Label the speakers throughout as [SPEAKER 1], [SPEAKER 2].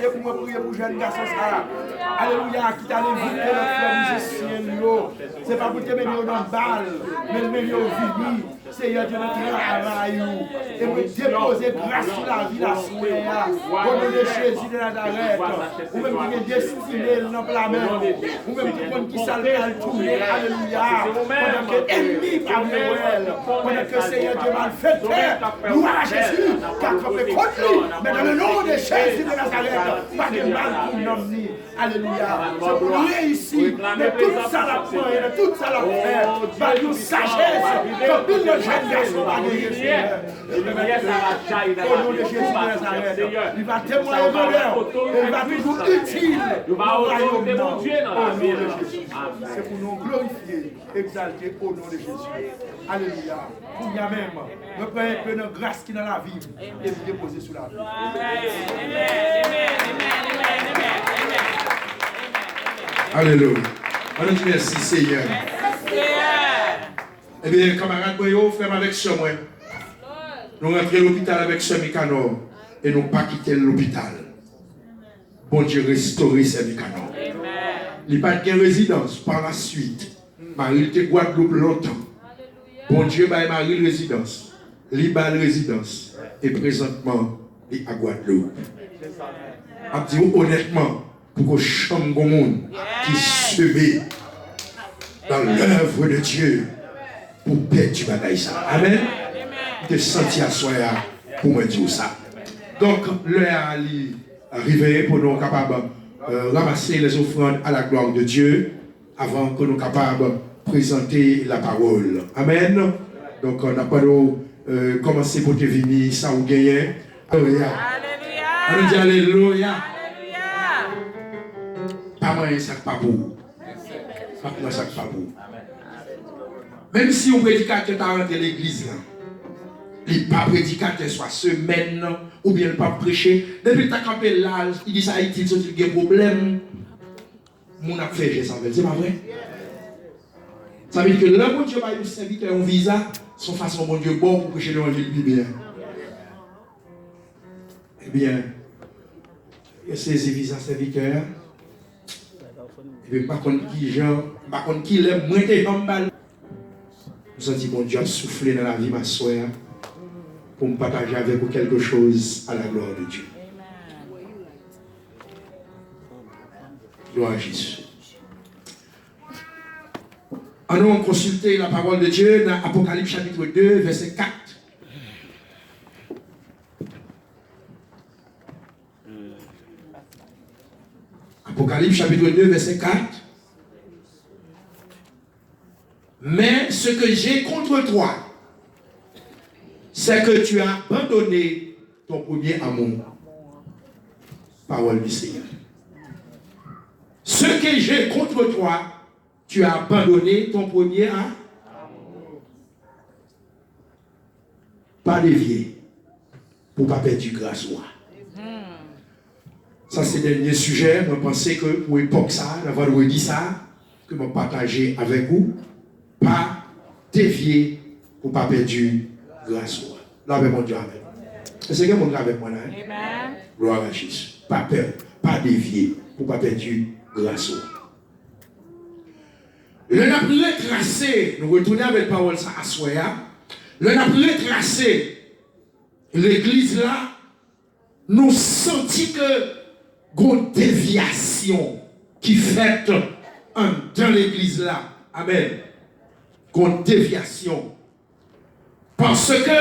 [SPEAKER 1] laisser pour me prier pour jeune garçon ça. Alléluia, qui t'a invité notre frère musicien. C'est pas pour te mettre dans le bal, mais le meilleur vini. Seigneur Dieu, notre travail. Et me déposer grâce sur la vie la soirée. Au nom de Jésus de Nazareth. Ou même qui est destiné dans la main. Ou même tout le monde qui s'allume à le tourner. Alléluia. Pendant que l'ennemi par Noël. Pendant que Seigneur Dieu malfaiteur. Louange à Jésus. Car on fait contre lui. Mais dans le nom de Jésus de Nazareth. Pas de mal pour nous. Alléluia. C'est pour réussir. Mais tout ça la prend. Tout ça la fait. Par une sagesse. Comme il le jeune garçon va gagner. Au nom de Jésus de Nazareth. Il va témoigner bonheur. Il va toujours utile. Au nom de Jésus. C'est pour nous glorifier, exalter au nom de Jésus. Alléluia. Pour nous même, nous prenons un peu de grâce qui est dans la vie et nous déposer sur la vie.
[SPEAKER 2] Alléluia. On dit merci Seigneur. Eh bien, camarades, frère avec ce moi. Nous rentrons à l'hôpital avec ce Mikano et nous pas quitter l'hôpital. Bon Dieu, restaurer ce Mikano. Il n'y a pas de résidence par la suite. Marie était Guadeloupe longtemps. Bon Dieu, Marie résidence. Il a résidence. Et présentement, il est à Guadeloupe. Je dis honnêtement, pour que chambre de monde qui se dans l'œuvre de Dieu pour perdre du bagaille ça. Amen. De sentir à soi pour me dire ça. Donc, l'heure est arrivée pour nous capables ramasser les offrandes à la gloire de Dieu avant que nous capables de présenter la parole. Amen. Donc, on n'a pas commencé pour te venir, ça ou gagner. Alléluia. On dit Alléluia. Pas moi, ça pas pour. Pas moi, ça pas pour. Même si on prédicateur t'a rentré l'église là, il pas prédicateur soit semaine ou bien il pas prêcher. Depuis que tu as campé là, il dit ça Haïti, il y a un problème. Mon a fait ça, c'est pas vrai? Ça veut dire que là, mon Dieu va nous servir un visa, son façon mon Dieu bon pour prêcher dans l'île bien. Eh bien, il y a ces visas serviteurs. Et puis, par contre, qui gens, par contre, qui l'aime, moins de bambal. Nous sentons mon Dieu a soufflé dans la vie, ma soeur, pour me partager avec vous quelque chose à la gloire de Dieu. Gloire à Jésus. Allons consulter la parole de Dieu dans Apocalypse chapitre 2, verset 4. Apocalypse chapitre 2, verset 4. Mais ce que j'ai contre toi, c'est que tu as abandonné ton premier amour. Parole du Seigneur. Ce que j'ai contre toi, tu as abandonné ton premier amour. Pas dévier pour ne pas perdre du grâce. Ça, c'est le dernier sujet. Je pensais que pour l'époque, ça, d'avoir dit ça, que je partager avec vous. Pas dévier pour ne pas perdre du grâce. Là, avec mon Dieu, amen. C'est que mon Dieu avec moi là. Amen. Gloire à Jésus. Pas peur, pas dévier pour ne pas perdre du grâce. Le n'a plus tracé, nous retournons avec la parole à Soya. Le n'a plus tracé l'église là, nous sentons que une déviation qui fait dans l'église là. Amen. Une déviation. Parce que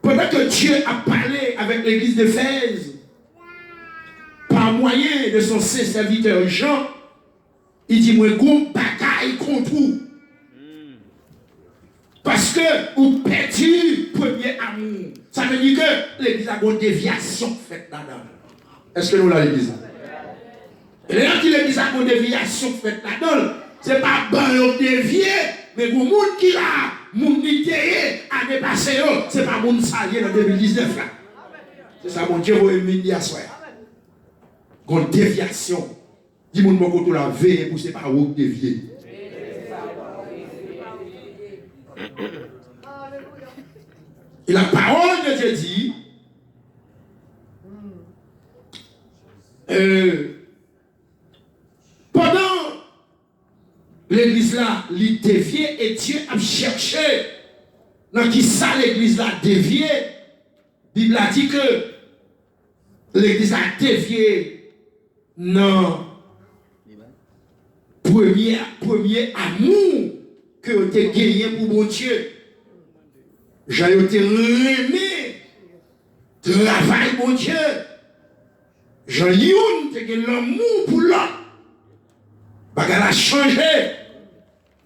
[SPEAKER 2] pendant que Dieu a parlé avec l'église d'Éphèse, par moyen de son serviteur Jean, il dit, moi, go bagaille contre vous. Parce que vous perdu premier amour. Ça veut dire que l'église a une déviation faite là-dedans. Est-ce que nous l'avons l'église? Et là, l'église a une déviation faite là-dedans, c'est pas bon dévié, mais pour les gens qui l'a, les gens qui a dépassé, c'est pas les gens saliés dans 2019 là. C'est ça, mon Dieu, vous aimez à soi. Une déviation. Dis-moi que tu la veille pour c'est pas où dévier. Et la parole de Dieu dit, Pendant l'église là, il dévié et Dieu a cherché dans qui ça l'église là dévié. La Bible a dit que l'église a dévié dans premier amour que vous avez gagné pour mon Dieu. J'ai été aimé, travail mon Dieu. J'ai eu l'amour pour l'autre. Bagala a changé.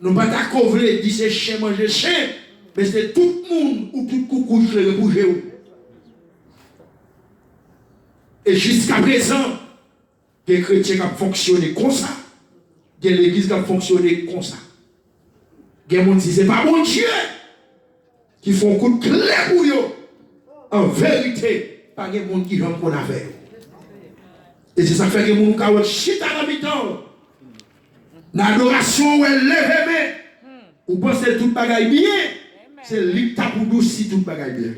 [SPEAKER 2] Nous ne pouvons pas couvrir, dire c'est chien, manger chien, mais c'est tout le monde ou tout coucou qui le bouger. Et jusqu'à présent, les chrétiens qui ont fonctionné comme ça, l'église qui a fonctionné comme ça. Les gens disent, ce n'est pas mon Dieu qui font un coup de clé pour eux. En vérité, pas de monde qui vient pour la veille. Et c'est ça qui fait que les gens qui chita dans le temps. L'adoration, elle lève main. Vous pensez que tout le bagaille bien, c'est lui qui a pour doucir tout le bagaille bien.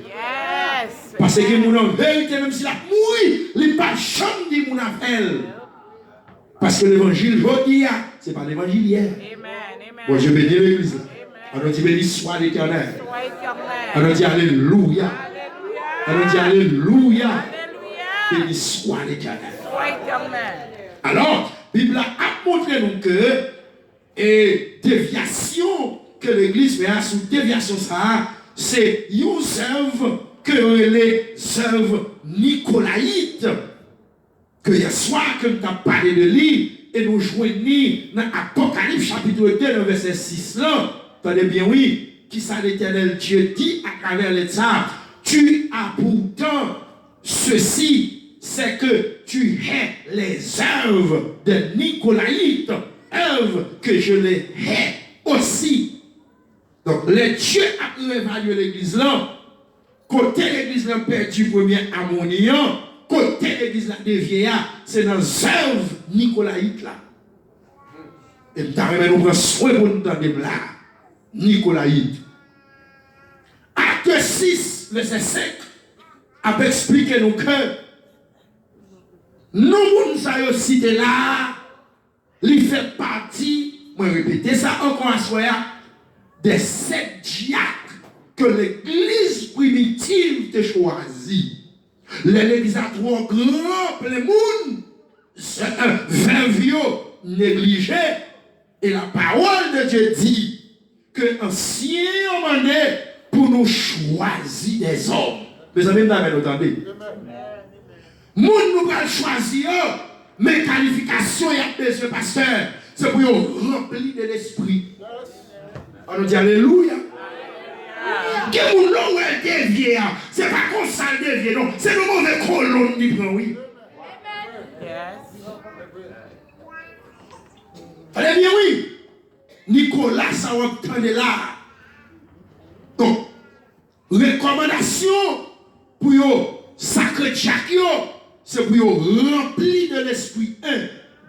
[SPEAKER 2] Parce que les gens en vérité, même si la mouille, ils ne peuvent pas chanter mon affaire. Parce que l'évangile, je dis, ce n'est pas l'évangile hier. Bon, je bénis l'église. On dit béni soit l'Éternel. On dit alléluia. On dit alléluia. Béni soit l'Éternel. Alors, la Bible a montré nous que déviation que l'église fait sous déviation ça, c'est une œuvre que les œuvres nicolaïtes. Que hier soir, que nous avons parlé de lui, et nous joignons dans Apocalypse chapitre 2, verset 6 là. Attendez bien, oui. Qui ça l'Éternel Dieu dit à travers les saints, tu as pourtant ceci, c'est que tu hais les œuvres de Nicolaïtes, œuvres que je les hais aussi. Donc, les dieux ont évalué l'église là. Côté l'église là perdu premier ammonium, côté l'église là des vieillards, c'est dans les œuvres Nicolaïtes là. Et nous avons soin pour nous entendre là. Nicolaïde. Acte 6, verset 5, a expliqué nous que nous, nous cité là, il fait partie, moi répéter ça encore à soi, des 7 diacres que l'église primitive a choisi. L'église a trop grand, les monde, 20 vieux négligés, et la parole de Dieu dit que ancien demandé pour nous choisir des hommes. Mes amis, vous entendez? Moun nous va choisir, mais qualification, il y a besoin, pasteur, c'est pour nous remplir de l'esprit. On nous dit Alléluia. Que moun l'eau est dévié, c'est pas qu'on s'en dévié, non, c'est le mauvais colon qui prend, oui. Allez bien, oui. Nicolas, ça va prendre là. Donc, recommandation pour eux, sacré Jacques, c'est pour eux remplir de l'esprit.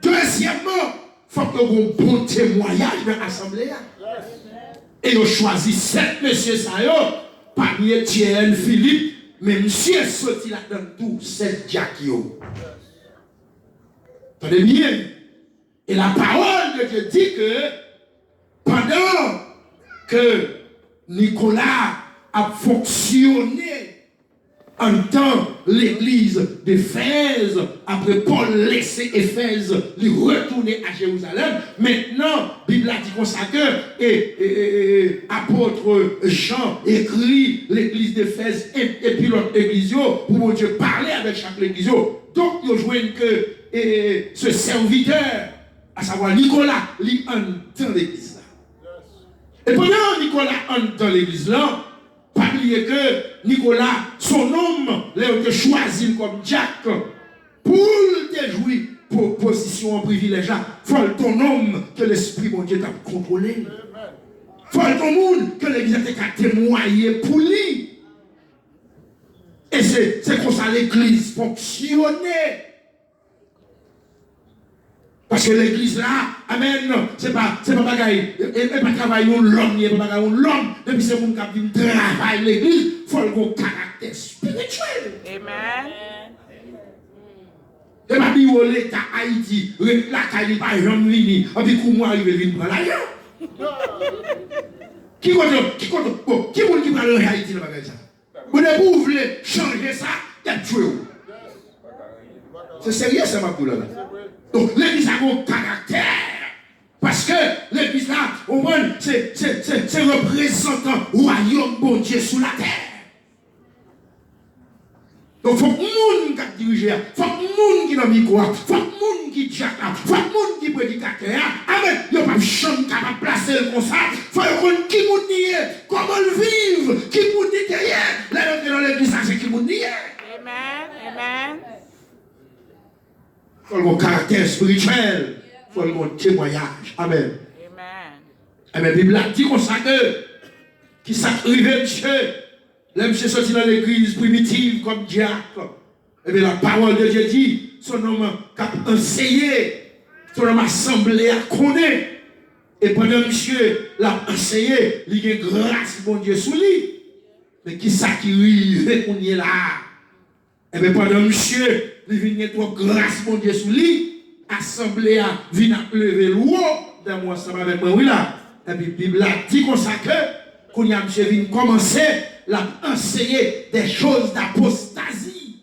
[SPEAKER 2] Deuxièmement, il faut que vous ayez un bon témoignage dans l'assemblée. Et vous choisissez 7 messieurs, parmi Etienne, Philippe, mais monsieur sorti là-dedans tout, 7 Jacques. Attendez bien. Et la parole de Dieu dit que pendant que Nicolas a fonctionné en tant l'église d'Éphèse, après Paul laissé Éphèse, il retourner à Jérusalem, maintenant, la Bible a dit comme ça que apôtre Jean écrit l'église d'Éphèse et puis l'autre église pour mon Dieu parler avec chaque église. Donc, il joue que ce serviteur, à savoir Nicolas, il entend l'église là. Et pendant Nicolas entend l'église là, pas oublier que Nicolas, son homme, l'a été choisi comme Jacques pour te jouer pour position en privilège. Il faut ton homme que l'esprit mon Dieu t'a contrôlé. Il faut ton monde que l'église a témoigné pour lui. Et c'est comme ça l'église fonctionnait. Parce que l'église là, amen, c'est pas bagaille, et pas travail l'homme, il pas bagaille l'homme, depuis c'est mon qui travaille l'église, il faut le caractère spirituel.
[SPEAKER 3] Amen.
[SPEAKER 2] Et ma dit, l'État Haïti, la caille pas jamais vini, et puis comment arriver venir prendre l'argent? Qui qui parle en Haïti dans le bagage ça? Vous ne voulez changer ça, il y a tué. C'est sérieux ça, ma là. Donc l'église a un caractère. Parce que l'église là, c'est représentant royaume bon Dieu sous la terre. Donc, il faut que les gens qui dirigent, il faut que les gens qui ont le micro, il faut que les gens qui diacent, il faut que les gens qui prédicateurs, avec, il n'y a pas de chambre capable de placer comme ça, il faut que qui est, comment le vivre, qui est derrière. Là, dans l'église, c'est qui est.
[SPEAKER 3] Amen, amen.
[SPEAKER 2] Il faut le caractère spirituel, il faut le témoignage. Amen.
[SPEAKER 3] Amen.
[SPEAKER 2] La Bible dit comme ça que, qui s'arrive, monsieur. Là, monsieur sorti dans l'église primitive comme diacre. Et bien la parole de Dieu dit, son homme a enseigné, son homme assemblé à connaître. Et pendant monsieur l'a enseigné, il y a grâce, mon Dieu, sous lui. Mais qui ça qui arrive qu'on y est là? Et bien pendant monsieur, il y a trop grâce, mon Dieu, sous lui. Assemblé à venir lever l'eau dans moi ensemble avec moi, oui là. Et puis la Bible dit comme ça que, qu'on y a monsieur vient commencer l'a enseigner des choses d'apostasie.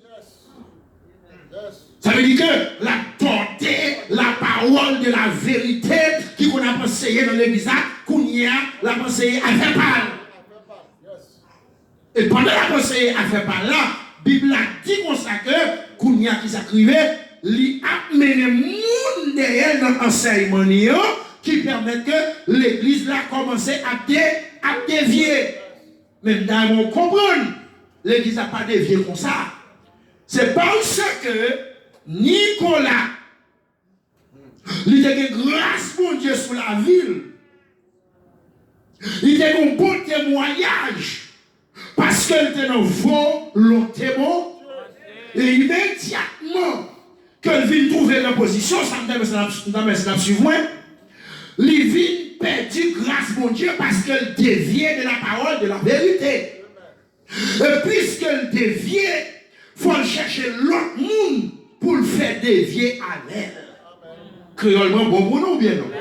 [SPEAKER 2] Ça veut dire que la portée, la parole de la vérité qui qu'on a enseigné dans l'église, qu'on y a l'a enseigné à faire par. Et pendant la enseigné à faire par là, la Bible a dit comme ça que qu'on y a qui s'écrivait, lui a mené monde derrière dans l'enseignement qui permet que l'église là commencé à dévier. Même dans mon comprendre, l'église n'a pas dévié comme ça. C'est parce que Nicolas, il a une grâce, mon Dieu, sur la ville. Il a un bon témoignage. Parce qu'il était dans volontément. Et immédiatement, qu'il vient trouver la position, ça me suivre. Il vient perdu grâce, mon Dieu, parce qu'elle déviait de la parole de la vérité. Et puisqu'elle déviait, il faut chercher l'autre monde pour le faire dévier à elle. Créolement, bon pour nous, bien non?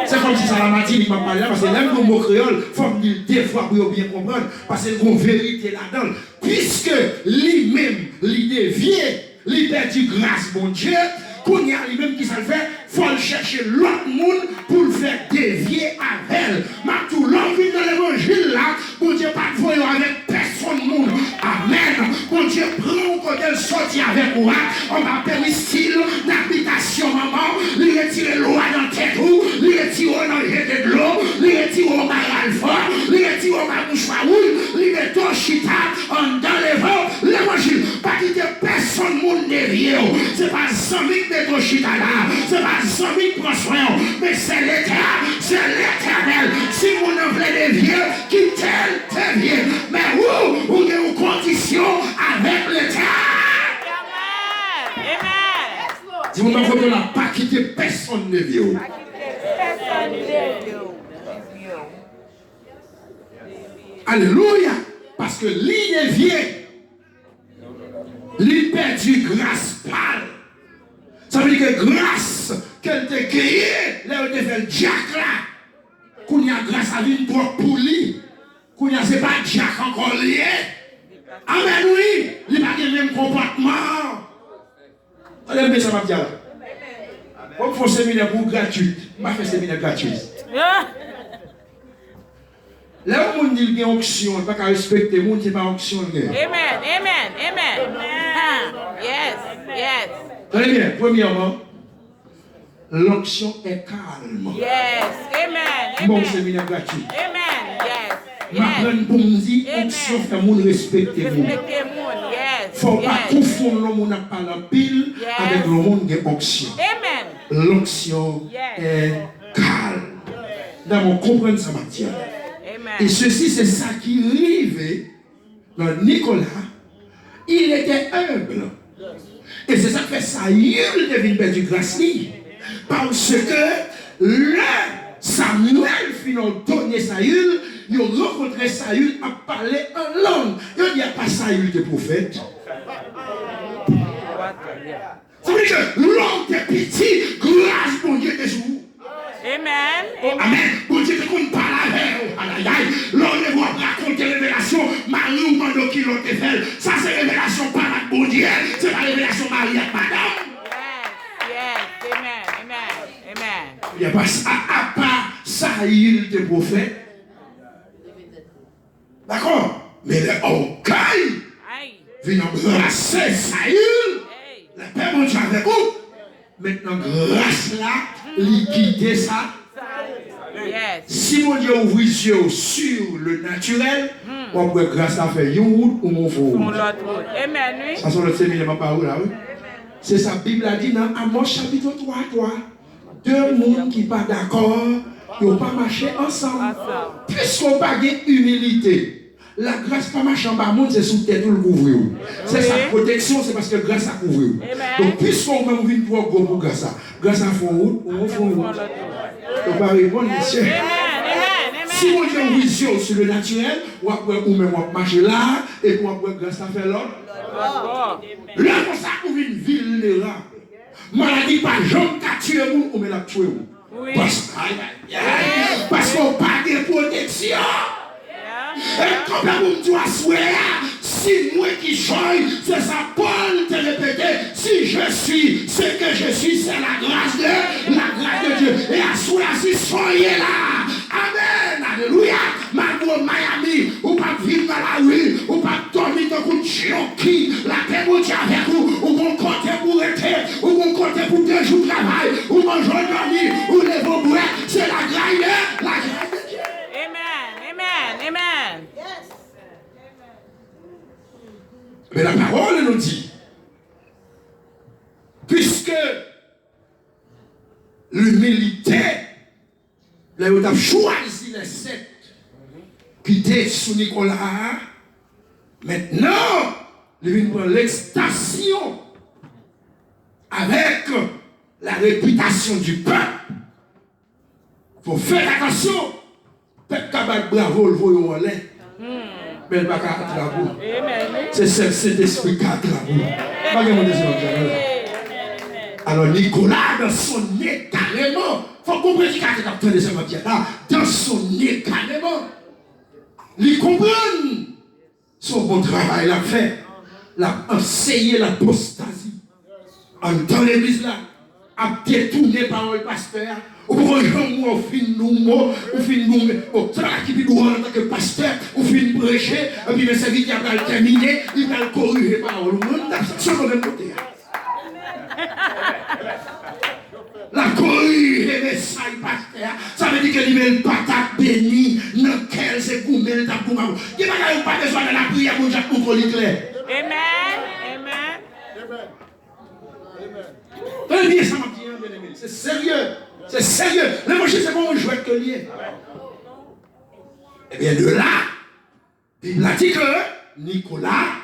[SPEAKER 2] C'est comme si ça la matière, il m'a parlé là, parce que même le mot créole, il faut me dire des fois pour bien comprendre, parce qu'il y a une vérité là-dedans. Puisque lui-même, il déviait, il perdu grâce, mon Dieu, qu'on y a lui-même qui ça le fait, il faut chercher l'autre monde pour le faire dévier à elle. Mais tout l'envie dans l'évangile là, mon Dieu, pas de voyons avec personne monde. Amen. Mon Dieu, prends quand elle sortit avec moi, on va péristyle d'habitation, maman, lui retirer l'eau dans tête ou, lui retirer dans le jet de l'eau, lui retirer au maralfa, lui retirer au mouchoir, lui mettre au chita, en dans les vents, l'évangile, pas quitter personne monde derrière. C'est pas 100 000 de chita là, c'est pas 100 000 prend soin, mais c'est l'éternel. Si vous ne voulez des vieux, quittez les vieux. Mais vous avez une condition avec l'éternel.
[SPEAKER 3] Amen.
[SPEAKER 2] Si vous ne n'a pas quitté personne de vieux. Alléluia. Parce que l'île vieux, l'île perdu grâce pâle. Ça veut dire que grâce qu'elle t'a créée, là où elle fait le diacre là, qu'on y a grâce à lui pour lui, qu'on y a c'est pas diacre encore lié. Amen, oui, il n'a pas le même comportement. Allez, ça m'a dit là. On fait un séminaire pour gratuit. On fait un séminaire gratuit. Là où on dit qu'il y a une onction, il ne faut pas respecter le monde, c'est pas une onction.
[SPEAKER 3] Amen, amen, amen. Yes, yes.
[SPEAKER 2] Très bien, premièrement, l'onction est calme.
[SPEAKER 3] Yes, amen,
[SPEAKER 2] Bon
[SPEAKER 3] amen.
[SPEAKER 2] séminaire gratuit.
[SPEAKER 3] Amen, yes.
[SPEAKER 2] Ma pour me dire, onction fait mon respecter le monde.
[SPEAKER 3] Respectez le monde, yes.
[SPEAKER 2] Il ne faut pas confondre le monde qui parle en pile avec le monde qui est onction.
[SPEAKER 3] Amen.
[SPEAKER 2] L'onction est calme. D'abord, comprendre sa matière.
[SPEAKER 3] Amen.
[SPEAKER 2] Et ceci, c'est ça qui arrivait dans Nicolas. Il était humble. Et c'est ça qui fait ça, il devient perdu grâce. Parce que là, Samuel finit donner Saül, il a rencontré Saül à parler en langue. Il n'y a pas Saül de prophète. Ça veut dire que l'homme est petit, grâce bon Dieu est sur vous.
[SPEAKER 3] Amen.
[SPEAKER 2] Amen. Bon Dieu, te compte pas la veille. L'homme ne voit raconter révélation, Marie ou Mando qui l'ont fait. Ça, c'est révélation par la bon Dieu. C'est la révélation Marie et madame.
[SPEAKER 3] Yes. Amen.
[SPEAKER 2] Il n'y a pas ça, à part ça, il des prophètes. D'accord? Mais le orgueil vient embrasser Saïl. Le Père mon Dieu avec vous. Maintenant, grâce là, liquider ça.
[SPEAKER 3] Yes.
[SPEAKER 2] Si mon Dieu ouvre les yeux sur le naturel, on peut grâce à faire une route ou mon faux.
[SPEAKER 3] Amen, oui.
[SPEAKER 2] Ça sont le séminaire ma parole là, oui. C'est ça, Bible a dit dans Amos chapitre 3, deux mondes qui ne sont pas d'accord, ils n'ont pas marché ensemble. Puisqu'on n'a pas d'humilité, la grâce pas marche en bas monde, c'est sous tête tout le couvrir. C'est sa protection, c'est parce que grâce a couvrir. Donc, puisqu'on m'a vu pour gros pour grâce à fond route, on fait route. Donc, pas répondre, monsieur. Si on dit un vision sur le naturel, ou même on marche là, et puis on grâce à faire l'autre. Là, comme ça, on une ville vulnérable. Maladie pas jamais qu'à tuer vous, on met la tuer vous. Parce qu'on n'a pas de protection. Et comme on doit souhaiter, si moi qui change, c'est ça, Paul te répéter, si je suis ce que je suis, c'est la grâce de Dieu. Et à souhaiter, si soyez là. Amen. Alléluia. Malgré Miami, ou pas vivre dans la rue, ou pas dormir dans un junkie, la paix vous tient avec vous, ou bon côté pour rester, ou bon côté pour 2 jours de travail, ou manger dormir, ou les vos bouets, c'est la grâce de Dieu.
[SPEAKER 3] Amen.
[SPEAKER 2] Mais la parole nous dit, puisque l'humilité, là où tu as choisi les 7 qui étaient sous Nicolas, maintenant, il vient prendre l'extension avec la réputation du peuple. Il faut faire attention. Peut-être qu'à bravo, le voyons en l'air. Mais il n'y a pas qu'à bravo. C'est cet esprit qui a bravo. Alors Nicolas, dans son nez carrément, il faut comprendre qu'il a dans son nez carrément, il comprend son bon travail, il a fait, il a enseigné l'apostasie. Dans l'église là, a détourné par le pasteur. Ou pour un jour, on finit nous, ça qui est en tant que pasteur, on finit prêcher, et puis le service a terminé, il va le corriger par le monde, c'est le même côté. La corriger le message pasteur, ça veut dire que il met le patate béni, dans quel c'est gourmet, le tapou. Il n'y a pas besoin de la prière pour Jacques pour l'éclair.
[SPEAKER 3] Amen.
[SPEAKER 2] Tenez ça, ma bien-aimé, c'est sérieux. C'est sérieux. L'évangile, c'est pas un jouet que lié. Eh bien, de là, il a dit que Nicolas,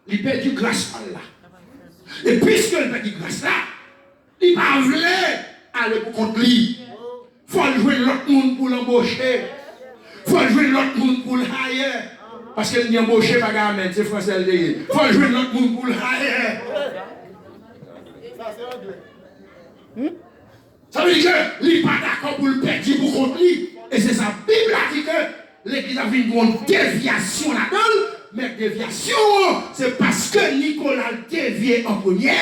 [SPEAKER 2] il perd du grâce là. Et puisque il perd du grâce là, il va voulu aller pour contre lui. Il faut jouer l'autre monde pour l'embaucher. Il faut jouer l'autre monde pour l'ailleurs. Parce qu'il n'y a embauché pas gamin, c'est français le Il faut jouer l'autre monde pour l'ailleurs. Ça veut dire qu'il n'est pas d'accord pour le perdre pour contre lui. Et c'est sa Bible a dit que l'église a vu une déviation là-dedans. Mais déviation, c'est parce que Nicolas dévié en première.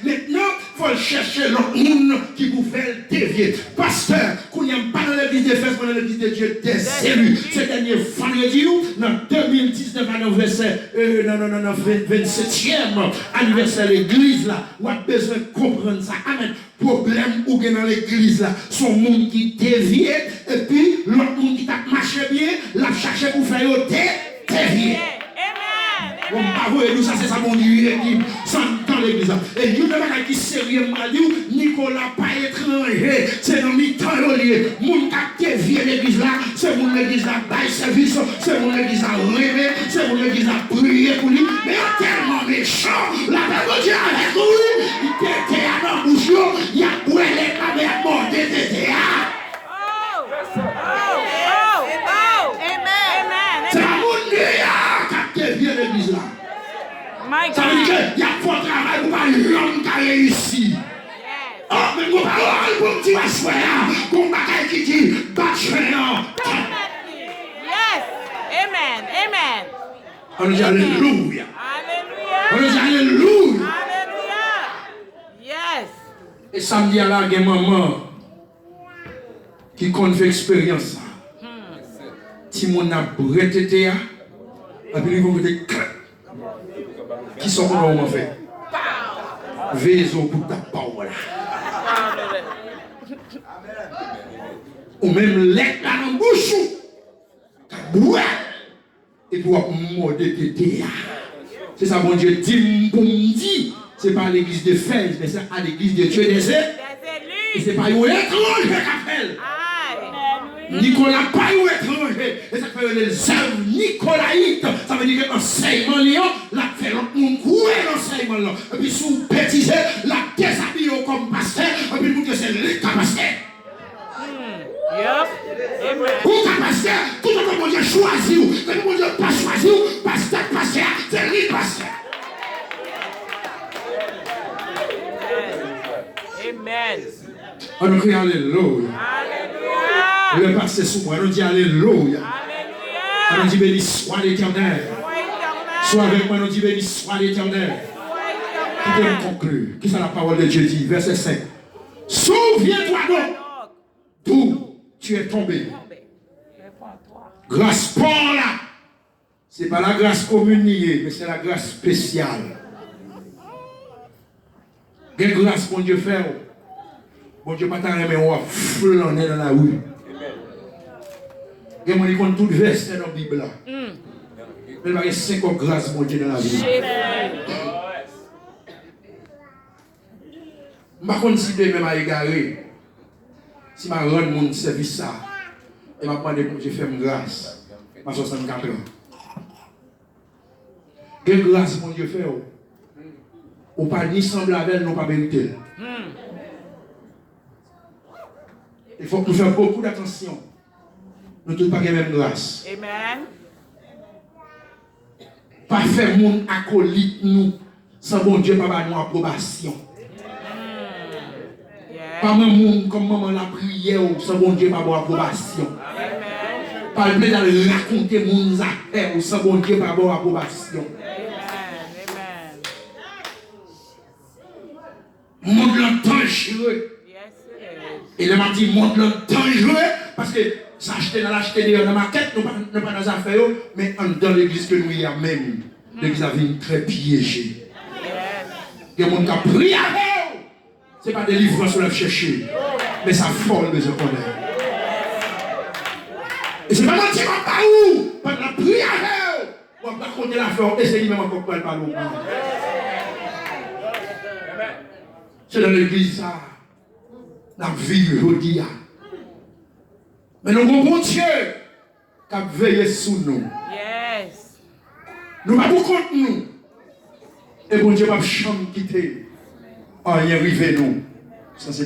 [SPEAKER 2] Maintenant, il faut chercher l'autre monde qui vous fait dévier. Pasteur, qu'on n'y a pas dans l'église de Fès, dans l'église de Dieu, des élus. Ce dernier vendredi, dans 2019, dans le verset, 27e anniversaire de l'église, là, on a besoin de comprendre ça. Amen. Problème ou dans l'église, là, son monde qui dévie, et puis l'autre monde qui t'a marché bien, l'a cherché pour faire dévier. Bon, avouez-nous, ça c'est ça mon Dieu qui dans l'église. Et Dieu ne qui sérieux m'a dit, Nicolas pas étranger, c'est dans mi-temps lié. Mon qui dévié l'église là, c'est mon église là, bail service, c'est mon église là, rêver, c'est mon église là, prier pour lui. Mais tellement méchant, la Bible dit avec lui, il était à la bouche, il y a brûlé la mer morte de théâtre. C'est la mon Dieu qui dévié l'église là. Ça veut dire qu'il y a fort travail pour pas l'homme qui a réussi. tu vas soigner, qu'on bagaille qui dit, battre.
[SPEAKER 3] Yes. Amen. Amen.
[SPEAKER 2] On dit alléluia.
[SPEAKER 3] Hallelujah.
[SPEAKER 2] On dit alléluia.
[SPEAKER 3] Hallelujah. Yes.
[SPEAKER 2] Et samedi à la guerre maman qui compte fait expérience. Si mon a bretété, et puis ils vont dire qui sont comment on fait. Vezo pour ta parole. Ou même l'être dans la bouche. Et puis on modé tété. C'est ça, mon Dieu dit pour me dire. Ce n'est pas à l'église de Fès, mais c'est à l'église de Dieu des élus. Et ce n'est pas un étranger qui appelle. Nicolas pas un étranger. Et ça fait les œuvres nicolaïtes. Ça veut dire que l'enseignement, la fait l'autre monde courir l'enseignement. Et puis sous bêtise, la déshabille comme pasteur. Et puis vous que c'est le pasteur. Ou pasteur, tout le monde Dieu choisi. Tout le monde Dieu pas choisi. Pasteur, c'est lui pasteur.
[SPEAKER 3] Amen.
[SPEAKER 2] On nous crie alléluia.
[SPEAKER 3] Alléluia.
[SPEAKER 2] Le pasteur sous moi, on dit alléluia.
[SPEAKER 3] Alléluia.
[SPEAKER 2] On dit béni soit l'Éternel. Sois avec moi, on dit béni soit l'Éternel. Qui peut me conclure? Qui c'est la parole de Dieu dit? Verset 5. Souviens-toi donc d'où tu es tombé. Grâce pour là. Ce n'est pas la grâce communiée, mais c'est la grâce spéciale. Quelle grâce mon Dieu fait? Bon Dieu pas t'arrêter, mais on va flâner dans la rue. Et on dit qu'on tout verset dans la Bible. Mais il y a 50 grâces mon Dieu dans la vie. Je ne sais pas si je vais égarer. Si je rends mon service ça, et je vais demander pour que je fasse grâce. Je suis 64 ans. Quelle grâce mon Dieu fait? Ou pas ni semblable avec nous, pas vérité. Il faut que nous fassions beaucoup d'attention. Nous ne tous pas la même grâce.
[SPEAKER 3] Amen.
[SPEAKER 2] Pas faire mon acolyte nous, sans bon Dieu, pas nous approbation. Pas mon comme maman la prière, sans bon Dieu, pas nous approbation. Pas le plaisir de raconter mon affaires, sans bon Dieu, pas nous approbation. Monde dangereux. Et le m'a dit monde dangereux parce que ça acheter dans l'acheter dans la maquette, nous pas dans les affaires, mais dans l'église que nous y a même. L'église a vu très piégée. Il y a des gens qui ont prié avec. Ce n'est pas des livres sur le chercher, mais ça folle de ce qu'on est. Et c'est pas mentir pas où, pendant la prière avec. On va pas compter l'affaire, essayez même encore pour parler. C'est dans l'église ça. La vie aujourd'hui. Mais nous avons bon Dieu qui a veillé sur nous.
[SPEAKER 3] Yes.
[SPEAKER 2] Nous n'avons pas contre nous. Et bon Dieu va jamais quitter. Rien arrivé nous. Ça, c'est